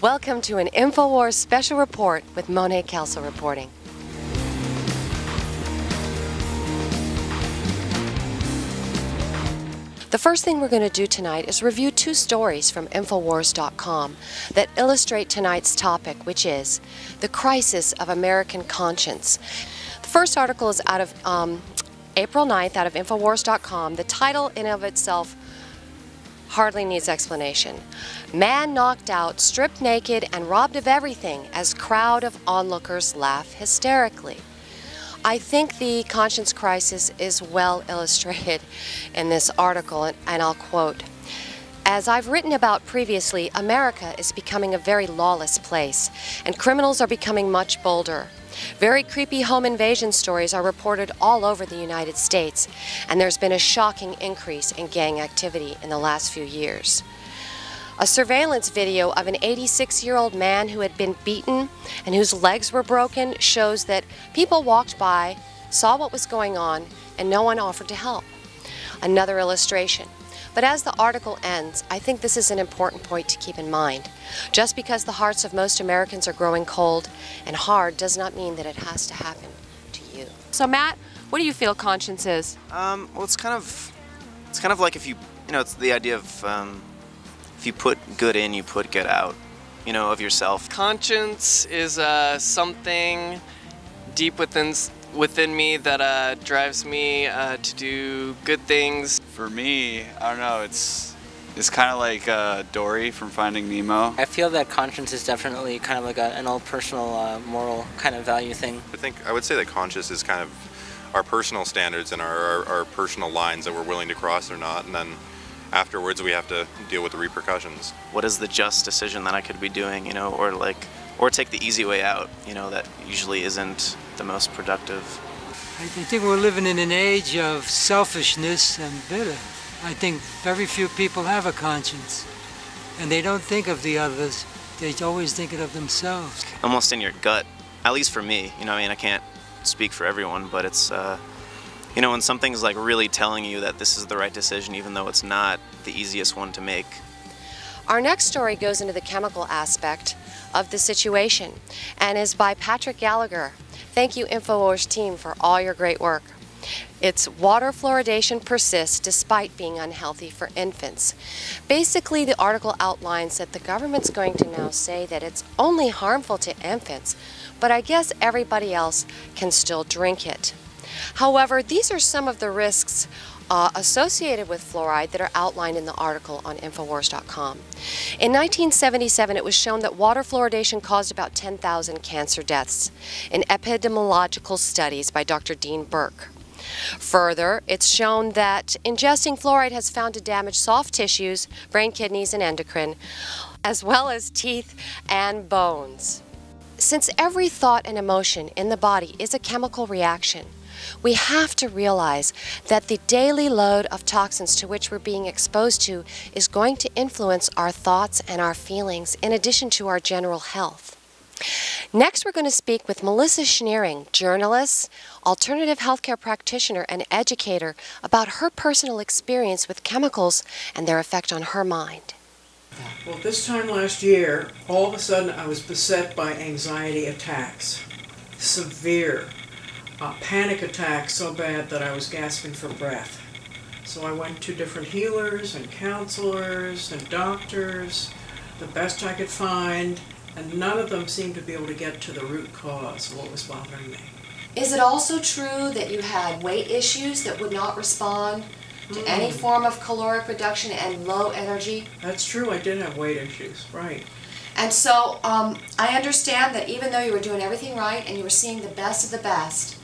Welcome to an INFOWARS special report with MONE KELSO reporting. The first thing we're going to do tonight is review two stories from INFOWARS.com that illustrate tonight's topic, which is the crisis of American conscience. The first article is out of April 9th, out of INFOWARS.com. The title in of itself hardly needs explanation. Man knocked out, stripped naked, and robbed of everything as crowd of onlookers laugh hysterically. I think the conscience crisis is well illustrated in this article, and I'll quote, "As I've written about previously, America is becoming a very lawless place, and criminals are becoming much bolder. Very creepy home invasion stories are reported all over the United States, and there's been a shocking increase in gang activity in the last few years. A surveillance video of an 86-year-old man who had been beaten and whose legs were broken shows that people walked by, saw what was going on, and no one offered to help. Another illustration. But as the article ends, I think this is an important point to keep in mind. Just because the hearts of most Americans are growing cold and hard does not mean that it has to happen to you." So Matt, what do you feel conscience is? Well, it's kind of like if you know, it's the idea of if you put good in, you put good out, you know, of yourself. Conscience is something deep within me that drives me to do good things. For me, I don't know, it's kind of like Dory from Finding Nemo. I feel that conscience is definitely kind of like an old personal moral kind of value thing. I would say that conscience is kind of our personal standards and our personal lines that we're willing to cross or not, and then afterwards we have to deal with the repercussions. What is the just decision that I could be doing, you know, or take the easy way out, you know, that usually isn't the most productive. I think we're living in an age of selfishness and bitter. I think very few people have a conscience, and they don't think of the others. They always think of themselves. Almost in your gut, at least for me, you know, I mean, I can't speak for everyone, but it's, you know, when something's like really telling you that this is the right decision, even though it's not the easiest one to make. Our next story goes into the chemical aspect of the situation and is by Patrick Gallagher. Thank you, INFOWARS team, for all your great work. It's water fluoridation persists despite being unhealthy for infants. Basically, the article outlines that the government's going to now say that it's only harmful to infants, but I guess everybody else can still drink it. However, these are some of the risks associated with fluoride that are outlined in the article on INFOWARS.com. In 1977, it was shown that water fluoridation caused about 10,000 cancer deaths in epidemiological studies by Dr. Dean Burke. Further, it's shown that ingesting fluoride has found to damage soft tissues, brain, kidneys, and endocrine, as well as teeth and bones. Since every thought and emotion in the body is a chemical reaction, we have to realize that the daily load of toxins to which we're being exposed to is going to influence our thoughts and our feelings in addition to our general health. Next, we're going to speak with Melissa Schneering, journalist, alternative healthcare practitioner, and educator, about her personal experience with chemicals and their effect on her mind. Well, this time last year, all of a sudden I was beset by anxiety attacks. Severe. Panic attacks so bad that I was gasping for breath. So I went to different healers and counselors and doctors, the best I could find, and none of them seemed to be able to get to the root cause of what was bothering me. Is it also true that you had weight issues that would not respond to any form of caloric reduction and low energy? That's true, I did have weight issues, right. And so I understand that even though you were doing everything right and you were seeing the best of the best,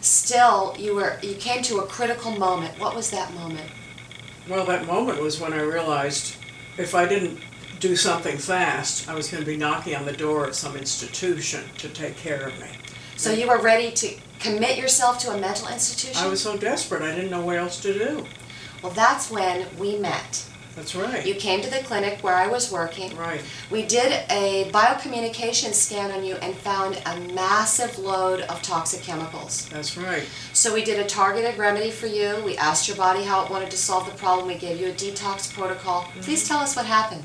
still you came to a critical moment. What was that moment? Well, that moment was when I realized if I didn't do something fast, I was going to be knocking on the door of some institution to take care of me. So you were ready to commit yourself to a mental institution? I was so desperate, I didn't know what else to do. Well, that's when we met. That's right. You came to the clinic where I was working. Right. We did a biocommunication scan on you and found a massive load of toxic chemicals. That's right. So we did a targeted remedy for you. We asked your body how it wanted to solve the problem. We gave you a detox protocol. Please tell us what happened.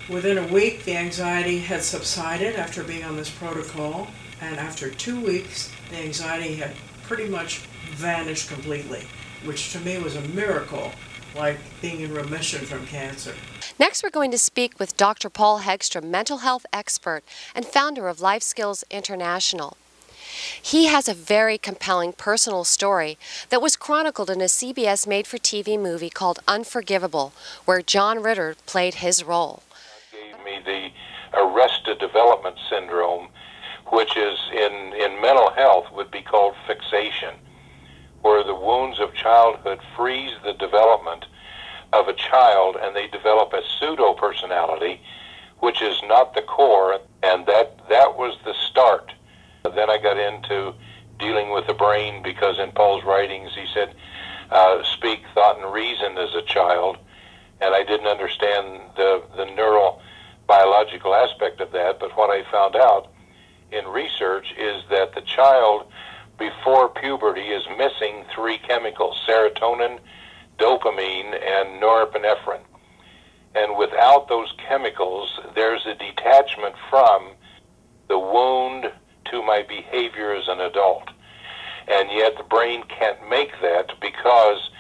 Within a week, the anxiety had subsided after being on this protocol, and after 2 weeks, the anxiety had pretty much vanished completely, which to me was a miracle, like being in remission from cancer. Next, we're going to speak with Dr. Paul Hegstrom, mental health expert and founder of Life Skills International. He has a very compelling personal story that was chronicled in a CBS made-for-TV movie called Unforgivable, where John Ritter played his role. Gave me the arrested development syndrome, which is in mental health would be called fixation, where the wounds of childhood freeze the development of a child and they develop a pseudo-personality, which is not the core, and that was the start. Then I got into dealing with the brain because in Paul's writings he said, speak, thought, and reason as a child, and I didn't understand the neural biological aspect of that, but what I found out in research is that the child before puberty is missing 3 chemicals: serotonin, dopamine, and norepinephrine. And without those chemicals, there's a detachment from the wound to my behavior as an adult. And yet the brain can't make that because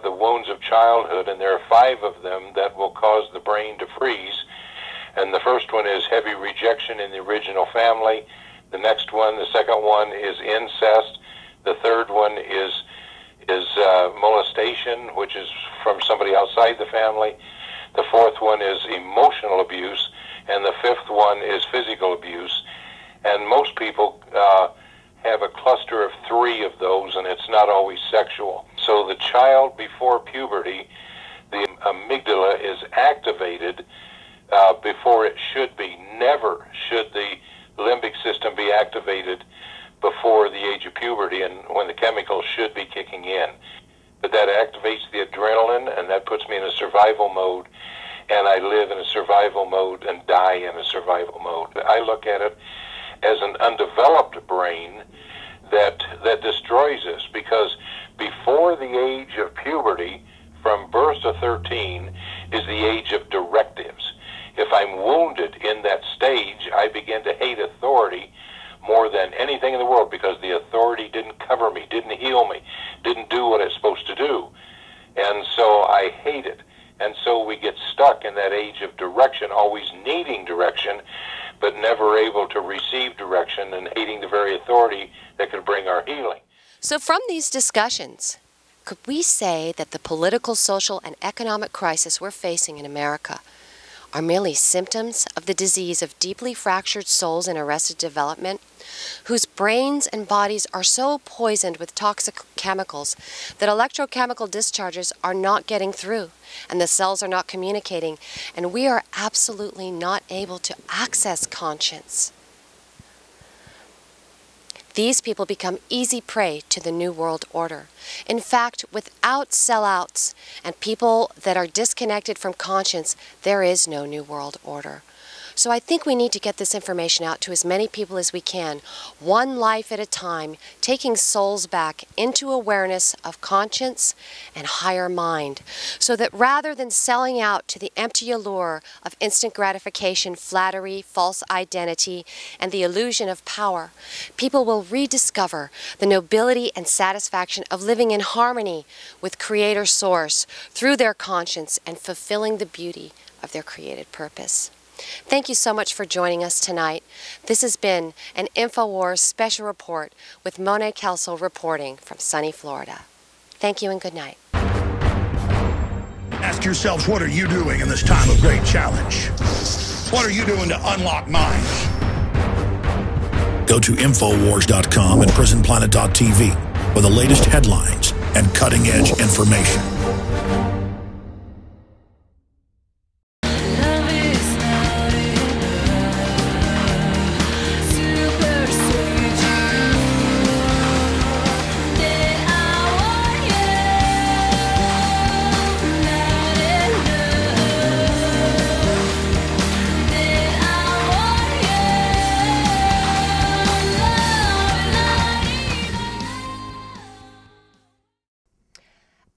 the wounds of childhood, and there are 5 of them that will cause the brain to freeze. And the first one is heavy rejection in the original family. The next one, the second one, is incest. The third one is molestation, which is from somebody outside the family. The fourth one is emotional abuse, and the 5th one is physical abuse. And most people have a cluster of 3 of those, and it's not always sexual. So the child before puberty, the amygdala is activated before it should be. Never should the limbic system be activated before the age of puberty and when the chemicals should be kicking in. But that activates the adrenaline, and that puts me in a survival mode, and I live in a survival mode and die in a survival mode. I look at it as an undeveloped brain that destroys us, because before the age of puberty, from birth to 13, is the age of directives. If I'm wounded in that stage, I begin to hate authority more than anything in the world, because the authority didn't cover me, didn't heal me, didn't do what it's supposed to do. And so I hate it. And so we get stuck in that age of direction, always needing direction, but never able to receive direction, and hating the very authority that could bring our healing. So from these discussions, could we say that the political, social, and economic crisis we're facing in America are merely symptoms of the disease of deeply fractured souls in arrested development, whose brains and bodies are so poisoned with toxic chemicals that electrochemical discharges are not getting through, and the cells are not communicating, and we are absolutely not able to access conscience? These people become easy prey to the New World Order. In fact, without sellouts and people that are disconnected from conscience, there is no New World Order. So I think we need to get this information out to as many people as we can, one life at a time, taking souls back into awareness of conscience and higher mind, so that rather than selling out to the empty allure of instant gratification, flattery, false identity, and the illusion of power, people will rediscover the nobility and satisfaction of living in harmony with Creator Source through their conscience and fulfilling the beauty of their created purpose. Thank you so much for joining us tonight. This has been an InfoWars special report with MONE KELSO reporting from sunny Florida. Thank you and good night. Ask yourselves, what are you doing in this time of great challenge? What are you doing to unlock minds? Go to InfoWars.com and PrisonPlanet.tv for the latest headlines and cutting-edge information.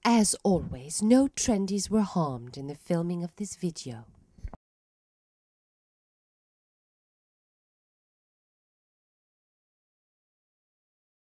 As always, no trendies were harmed in the filming of this video.